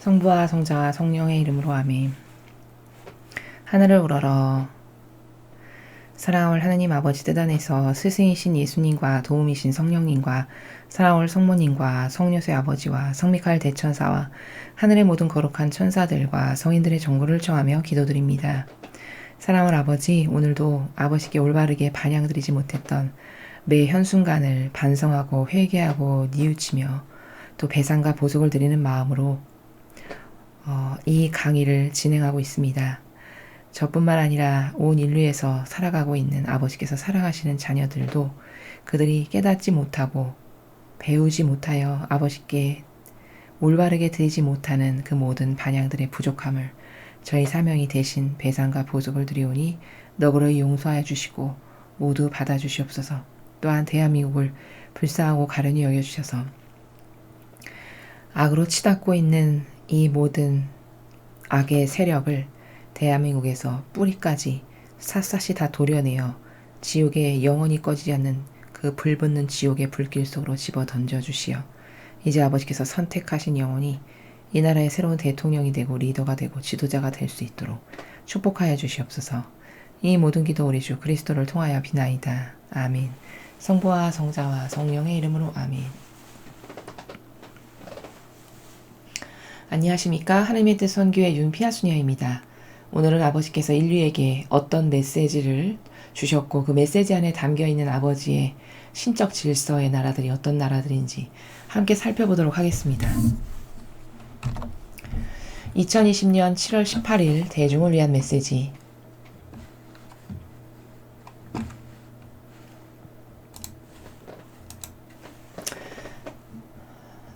성부와 성자와 성령의 이름으로 아멘. 하늘을 우러러. 사랑할 하느님 아버지 뜻 안에서 스승이신 예수님과 도움이신 성령님과 사랑할 성모님과 성녀의 아버지와 성미카엘 대천사와 하늘의 모든 거룩한 천사들과 성인들의 정보를 청하며 기도드립니다. 사랑할 아버지, 오늘도 아버지께 올바르게 반향드리지 못했던 매 현순간을 반성하고 회개하고 뉘우치며 또 배상과 보속을 드리는 마음으로 이 강의를 진행하고 있습니다. 저뿐만 아니라 온 인류에서 살아가고 있는 아버지께서 사랑하시는 자녀들도 그들이 깨닫지 못하고 배우지 못하여 아버지께 올바르게 드리지 못하는 그 모든 반향들의 부족함을 저희 사명이 대신 배상과 보속을 드리오니 너그러이 용서하여 주시고 모두 받아주시옵소서. 또한 대한민국을 불쌍하고 가련히 여겨주셔서 악으로 치닫고 있는 이 모든 악의 세력을 대한민국에서 뿌리까지 샅샅이 다 도려내어 지옥에 영원히 꺼지지 않는 그 불붙는 지옥의 불길 속으로 집어 던져주시어 이제 아버지께서 선택하신 영혼이 이 나라의 새로운 대통령이 되고 리더가 되고 지도자가 될 수 있도록 축복하여 주시옵소서. 이 모든 기도 우리 주 그리스도를 통하여 비나이다. 아멘. 성부와 성자와 성령의 이름으로 아멘. 안녕하십니까. 하나님의 뜻 선교의 윤피아수녀입니다. 오늘은 아버지께서 인류에게 어떤 메시지를 주셨고 그 메시지 안에 담겨있는 아버지의 신적 질서의 나라들이 어떤 나라들인지 함께 살펴보도록 하겠습니다. 2020년 7월 18일 대중을 위한 메시지.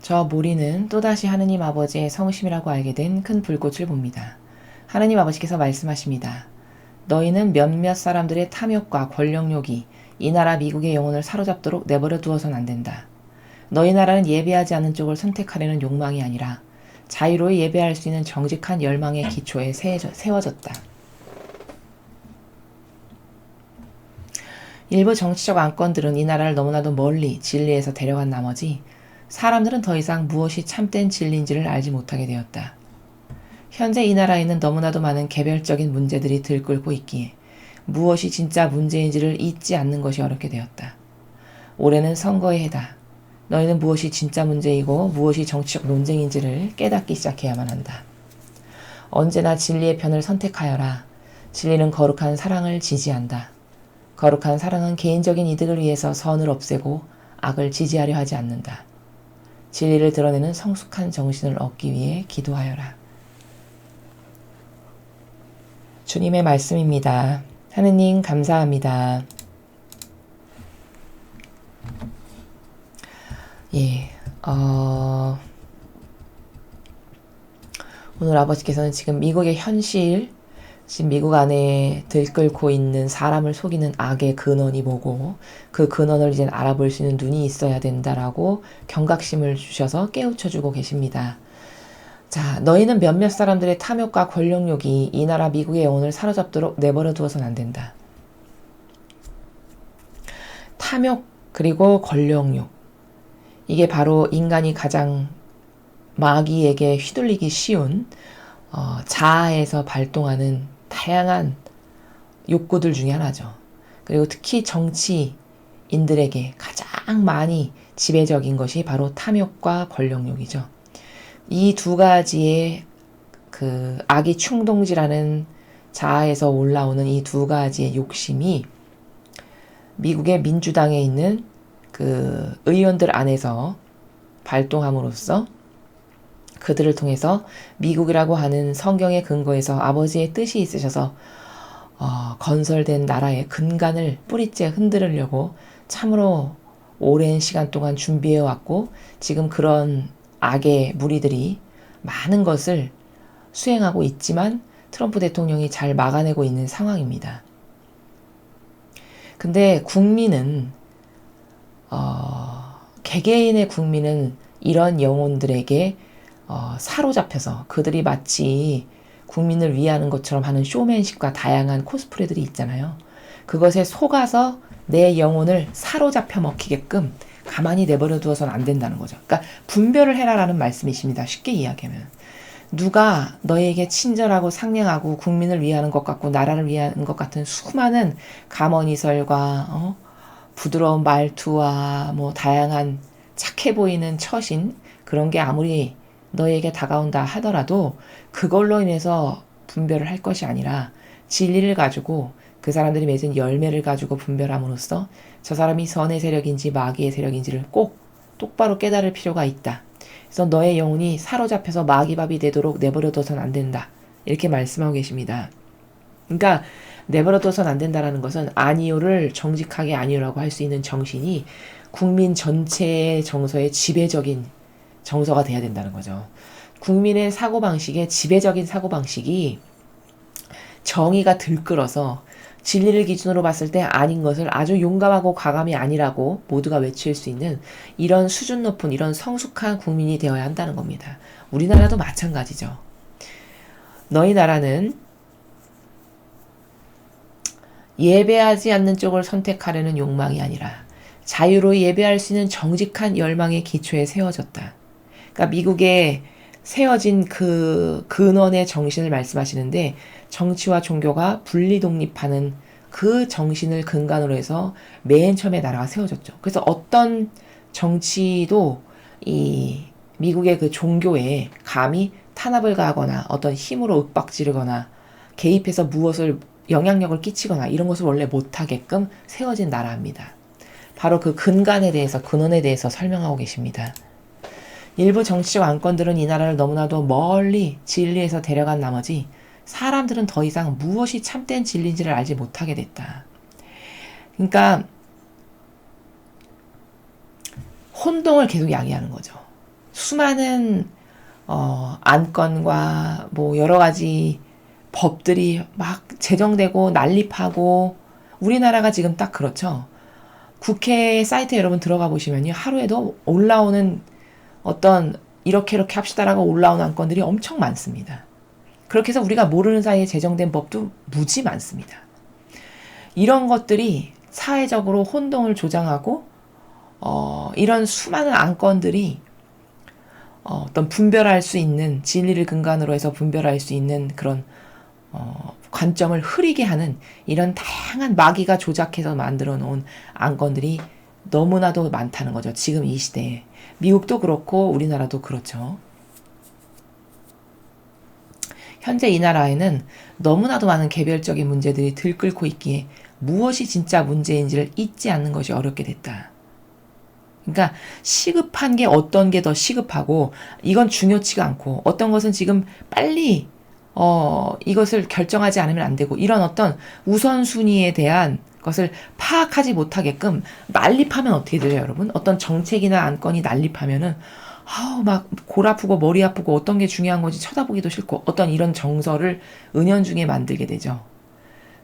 저 모리는 또다시 하느님 아버지의 성심이라고 알게 된 큰 불꽃을 봅니다. 하느님 아버지께서 말씀하십니다. 너희는 몇몇 사람들의 탐욕과 권력욕이 이 나라 미국의 영혼을 사로잡도록 내버려 두어선 안 된다. 너희 나라는 예배하지 않는 쪽을 선택하려는 욕망이 아니라 자유로이 예배할 수 있는 정직한 열망의 기초에 세워졌다. 일부 정치적 안건들은 이 나라를 너무나도 멀리 진리에서 데려간 나머지 사람들은 더 이상 무엇이 참된 진리인지를 알지 못하게 되었다. 현재 이 나라에는 너무나도 많은 개별적인 문제들이 들끓고 있기에 무엇이 진짜 문제인지를 잊지 않는 것이 어렵게 되었다. 올해는 선거의 해다. 너희는 무엇이 진짜 문제이고 무엇이 정치적 논쟁인지를 깨닫기 시작해야만 한다. 언제나 진리의 편을 선택하여라. 진리는 거룩한 사랑을 지지한다. 거룩한 사랑은 개인적인 이득을 위해서 선을 없애고 악을 지지하려 하지 않는다. 진리를 드러내는 성숙한 정신을 얻기 위해 기도하여라. 주님의 말씀입니다. 하느님 감사합니다. 오늘 아버지께서는 지금 미국의 현실, 지금 미국 안에 들끓고 있는 사람을 속이는 악의 근원이 뭐고 그 근원을 이제 알아볼 수 있는 눈이 있어야 된다라고 경각심을 주셔서 깨우쳐주고 계십니다. 자, 너희는 몇몇 사람들의 탐욕과 권력욕이 이 나라 미국의 영혼을 사로잡도록 내버려 두어서는 안 된다. 탐욕 그리고 권력욕. 이게 바로 인간이 가장 마귀에게 휘둘리기 쉬운 자아에서 발동하는 다양한 욕구들 중에 하나죠. 그리고 특히 정치인들에게 가장 많이 지배적인 것이 바로 탐욕과 권력욕이죠. 이 두 가지의 그 악의 충동지라는 자아에서 올라오는 이 두 가지의 욕심이 미국의 민주당에 있는 그 의원들 안에서 발동함으로써 그들을 통해서 미국이라고 하는 성경의 근거에서 아버지의 뜻이 있으셔서 건설된 나라의 근간을 뿌리째 흔들으려고 참으로 오랜 시간 동안 준비해왔고 지금 그런 악의 무리들이 많은 것을 수행하고 있지만 트럼프 대통령이 잘 막아내고 있는 상황입니다. 근데 국민은 개개인의 국민은 이런 영혼들에게 사로잡혀서 그들이 마치 국민을 위하는 것처럼 하는 쇼맨십과 다양한 코스프레들이 있잖아요. 그것에 속아서 내 영혼을 사로잡혀 먹히게끔 가만히 내버려 두어서는 안 된다는 거죠. 그러니까 분별을 해라라는 말씀이십니다. 쉽게 이야기하면. 누가 너에게 친절하고 상냥하고 국민을 위하는 것 같고 나라를 위하는 것 같은 수많은 감언이설과 부드러운 말투와 뭐 다양한 착해 보이는 처신 그런 게 아무리 너에게 다가온다 하더라도 그걸로 인해서 분별을 할 것이 아니라 진리를 가지고 그 사람들이 맺은 열매를 가지고 분별함으로써 저 사람이 선의 세력인지 마귀의 세력인지를 꼭 똑바로 깨달을 필요가 있다. 그래서 너의 영혼이 사로잡혀서 마귀밥이 되도록 내버려둬선 안 된다. 이렇게 말씀하고 계십니다. 그러니까 내버려둬선 안 된다라는 것은 아니요를 정직하게 아니요라고 할 수 있는 정신이 국민 전체의 정서의 지배적인 정서가 돼야 된다는 거죠. 국민의 사고방식의 지배적인 사고방식이 정의가 들끓어서 진리를 기준으로 봤을 때 아닌 것을 아주 용감하고 과감히 아니라고 모두가 외칠 수 있는 이런 수준 높은 이런 성숙한 국민이 되어야 한다는 겁니다. 우리나라도 마찬가지죠. 너희 나라는 예배하지 않는 쪽을 선택하려는 욕망이 아니라 자유로 예배할 수 있는 정직한 열망의 기초에 세워졌다. 그러니까 미국에 세워진 그 근원의 정신을 말씀하시는데 정치와 종교가 분리 독립하는 그 정신을 근간으로 해서 맨 처음에 나라가 세워졌죠. 그래서 어떤 정치도 이 미국의 그 종교에 감히 탄압을 가하거나 어떤 힘으로 윽박지르거나 개입해서 무엇을 영향력을 끼치거나 이런 것을 원래 못하게끔 세워진 나라입니다. 바로 그 근간에 대해서 근원에 대해서 설명하고 계십니다. 일부 정치적 안건들은 이 나라를 너무나도 멀리 진리에서 데려간 나머지 사람들은 더 이상 무엇이 참된 진리인지를 알지 못하게 됐다. 그러니까 혼동을 계속 야기하는 거죠. 수많은 안건과 뭐 여러 가지 법들이 막 제정되고 난립하고 우리나라가 지금 딱 그렇죠. 국회 사이트에 여러분 들어가 보시면요. 하루에도 올라오는 어떤 이렇게 합시다라고 올라오는 안건들이 엄청 많습니다. 그렇게 해서 우리가 모르는 사이에 제정된 법도 무지 많습니다. 이런 것들이 사회적으로 혼동을 조장하고 이런 수많은 안건들이 어떤 분별할 수 있는 진리를 근간으로 해서 분별할 수 있는 그런 관점을 흐리게 하는 이런 다양한 마귀가 조작해서 만들어 놓은 안건들이 너무나도 많다는 거죠. 지금 이 시대에. 미국도 그렇고 우리나라도 그렇죠. 현재 이 나라에는 너무나도 많은 개별적인 문제들이 들끓고 있기에 무엇이 진짜 문제인지를 잊지 않는 것이 어렵게 됐다. 그러니까 시급한 게 어떤 게 더 시급하고 이건 중요치가 않고 어떤 것은 지금 빨리 이것을 결정하지 않으면 안 되고 이런 어떤 우선순위에 대한 것을 파악하지 못하게끔 난립하면 어떻게 되죠, 여러분? 어떤 정책이나 안건이 난립하면은 막 골 아프고 머리 아프고 어떤 게 중요한 건지 쳐다보기도 싫고 어떤 이런 정서를 은연중에 만들게 되죠.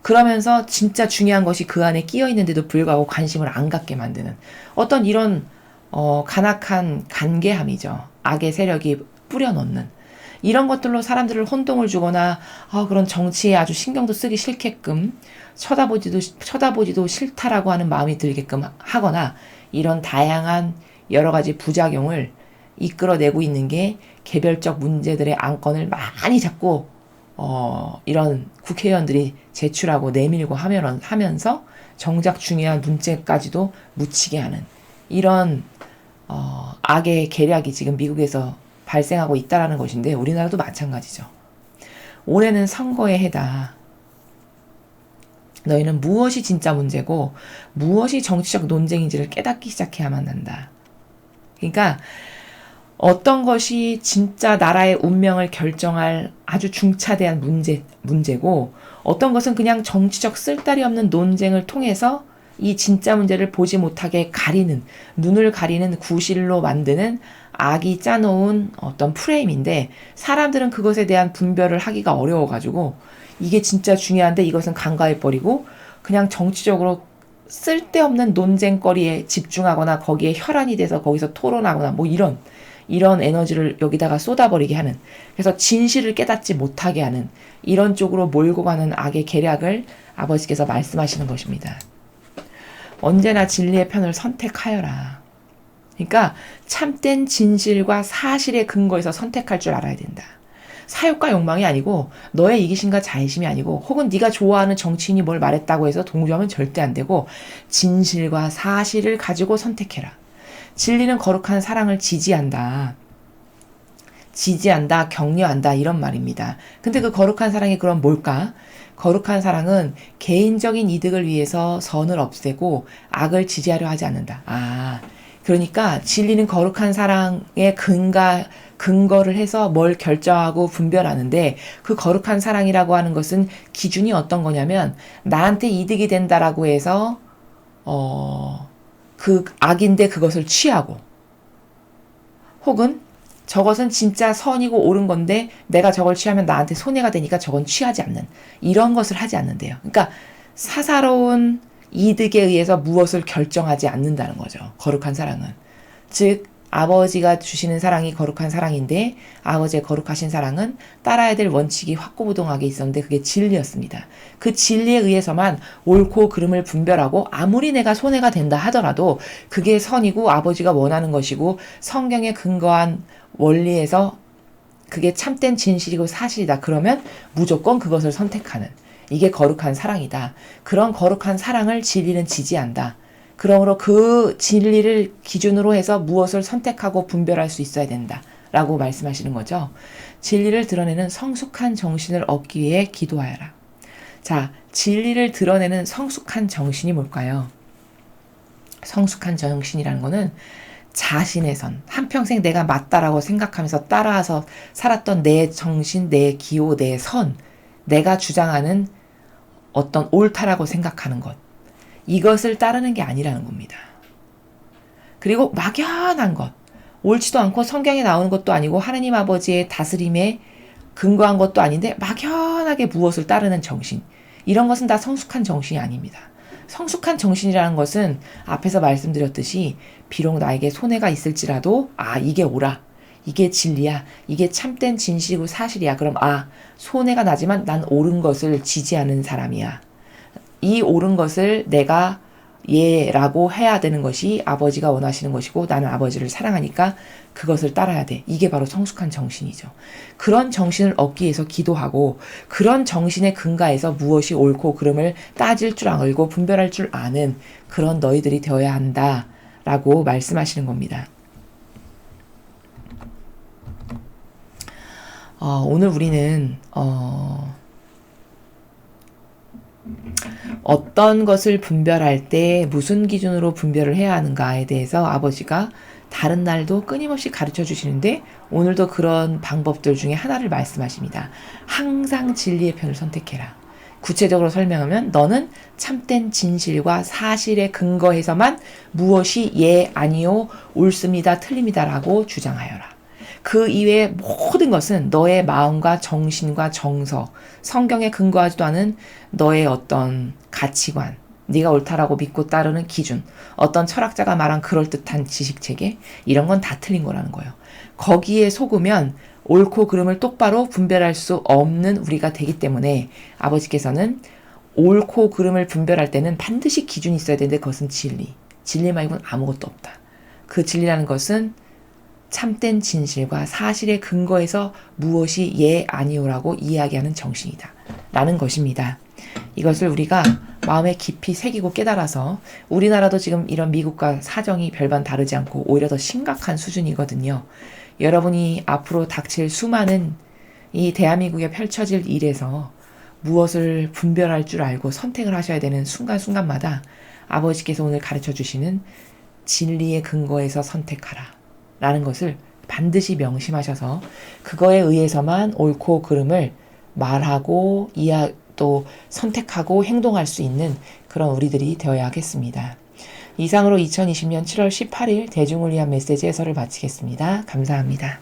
그러면서 진짜 중요한 것이 그 안에 끼어 있는데도 불구하고 관심을 안 갖게 만드는 어떤 이런 간악한 간계함이죠. 악의 세력이 뿌려놓는 이런 것들로 사람들을 혼동을 주거나 그런 정치에 아주 신경도 쓰기 싫게끔 쳐다보지도 싫다라고 하는 마음이 들게끔 하거나 이런 다양한 여러 가지 부작용을 이끌어내고 있는 게 개별적 문제들의 안건을 많이 잡고 이런 국회의원들이 제출하고 내밀고 하면서 정작 중요한 문제까지도 묻히게 하는 이런 악의 계략이 지금 미국에서 발생하고 있다는 것인데 우리나라도 마찬가지죠. 올해는 선거의 해다. 너희는 무엇이 진짜 문제고 무엇이 정치적 논쟁인지를 깨닫기 시작해야만 한다. 그러니까 어떤 것이 진짜 나라의 운명을 결정할 아주 중차대한 문제고 어떤 것은 그냥 정치적 쓸데리 없는 논쟁을 통해서 이 진짜 문제를 보지 못하게 눈을 가리는 구실로 만드는 악이 짜놓은 어떤 프레임인데 사람들은 그것에 대한 분별을 하기가 어려워가지고 이게 진짜 중요한데 이것은 간과해버리고 그냥 정치적으로 쓸데없는 논쟁거리에 집중하거나 거기에 혈안이 돼서 거기서 토론하거나 뭐 이런 에너지를 여기다가 쏟아버리게 하는 그래서 진실을 깨닫지 못하게 하는 이런 쪽으로 몰고 가는 악의 계략을 아버지께서 말씀하시는 것입니다. 언제나 진리의 편을 선택하여라. 그러니까 참된 진실과 사실의 근거에서 선택할 줄 알아야 된다. 사욕과 욕망이 아니고 너의 이기심과 자의심이 아니고 혹은 네가 좋아하는 정치인이 뭘 말했다고 해서 동조하면 절대 안 되고 진실과 사실을 가지고 선택해라. 진리는 거룩한 사랑을 지지한다. 지지한다, 격려한다 이런 말입니다. 근데 그 거룩한 사랑이 그럼 뭘까? 거룩한 사랑은 개인적인 이득을 위해서 선을 없애고 악을 지지하려 하지 않는다. 그러니까 진리는 거룩한 사랑의 근거를 해서 뭘 결정하고 분별하는데 그 거룩한 사랑이라고 하는 것은 기준이 어떤 거냐면 나한테 이득이 된다라고 해서 그 악인데 그것을 취하고 혹은 저것은 진짜 선이고 옳은 건데 내가 저걸 취하면 나한테 손해가 되니까 저건 취하지 않는 이런 것을 하지 않는데요. 그러니까 사사로운 이득에 의해서 무엇을 결정하지 않는다는 거죠. 거룩한 사랑은. 즉 아버지가 주시는 사랑이 거룩한 사랑인데 아버지의 거룩하신 사랑은 따라야 될 원칙이 확고부동하게 있었는데 그게 진리였습니다. 그 진리에 의해서만 옳고 그름을 분별하고 아무리 내가 손해가 된다 하더라도 그게 선이고 아버지가 원하는 것이고 성경에 근거한 원리에서 그게 참된 진실이고 사실이다. 그러면 무조건 그것을 선택하는 이게 거룩한 사랑이다. 그런 거룩한 사랑을 진리는 지지한다. 그러므로 그 진리를 기준으로 해서 무엇을 선택하고 분별할 수 있어야 된다. 라고 말씀하시는 거죠. 진리를 드러내는 성숙한 정신을 얻기 위해 기도하여라. 자, 진리를 드러내는 성숙한 정신이 뭘까요? 성숙한 정신이라는 거는 자신의 선, 한평생 내가 맞다라고 생각하면서 따라서 살았던 내 정신, 내 기호, 내 선, 내가 주장하는 어떤 옳다라고 생각하는 것. 이것을 따르는 게 아니라는 겁니다. 그리고 막연한 것, 옳지도 않고 성경에 나오는 것도 아니고 하나님 아버지의 다스림에 근거한 것도 아닌데 막연하게 무엇을 따르는 정신. 이런 것은 다 성숙한 정신이 아닙니다. 성숙한 정신이라는 것은 앞에서 말씀드렸듯이 비록 나에게 손해가 있을지라도 이게 옳아. 이게 진리야. 이게 참된 진실이고 사실이야. 그럼 손해가 나지만 난 옳은 것을 지지하는 사람이야. 이 옳은 것을 내가 예라고 해야 되는 것이 아버지가 원하시는 것이고 나는 아버지를 사랑하니까 그것을 따라야 돼. 이게 바로 성숙한 정신이죠. 그런 정신을 얻기 위해서 기도하고 그런 정신의 근거에서 무엇이 옳고 그름을 따질 줄 알고 분별할 줄 아는 그런 너희들이 되어야 한다라고 말씀하시는 겁니다. 오늘 우리는 어떤 것을 분별할 때 무슨 기준으로 분별을 해야 하는가에 대해서 아버지가 다른 날도 끊임없이 가르쳐 주시는데 오늘도 그런 방법들 중에 하나를 말씀하십니다. 항상 진리의 편을 선택해라. 구체적으로 설명하면 너는 참된 진실과 사실에 근거해서만 무엇이 예, 아니요, 옳습니다, 틀립니다라고 주장하여라. 그 이외의 모든 것은 너의 마음과 정신과 정서, 성경에 근거하지도 않은 너의 어떤 가치관, 네가 옳다라고 믿고 따르는 기준, 어떤 철학자가 말한 그럴듯한 지식체계, 이런 건 다 틀린 거라는 거예요. 거기에 속으면 옳고 그름을 똑바로 분별할 수 없는 우리가 되기 때문에 아버지께서는 옳고 그름을 분별할 때는 반드시 기준이 있어야 되는데 그것은 진리. 진리 말고는 아무것도 없다. 그 진리라는 것은 참된 진실과 사실의 근거에서 무엇이 예, 아니오라고 이야기하는 정신이다. 라는 것입니다. 이것을 우리가 마음에 깊이 새기고 깨달아서 우리나라도 지금 이런 미국과 사정이 별반 다르지 않고 오히려 더 심각한 수준이거든요. 여러분이 앞으로 닥칠 수많은 이 대한민국에 펼쳐질 일에서 무엇을 분별할 줄 알고 선택을 하셔야 되는 순간순간마다 아버지께서 오늘 가르쳐 주시는 진리의 근거에서 선택하라 라는 것을 반드시 명심하셔서 그거에 의해서만 옳고 그름을 말하고 또 선택하고 행동할 수 있는 그런 우리들이 되어야 하겠습니다. 이상으로 2020년 7월 18일 대중을 위한 메시지 해설을 마치겠습니다. 감사합니다.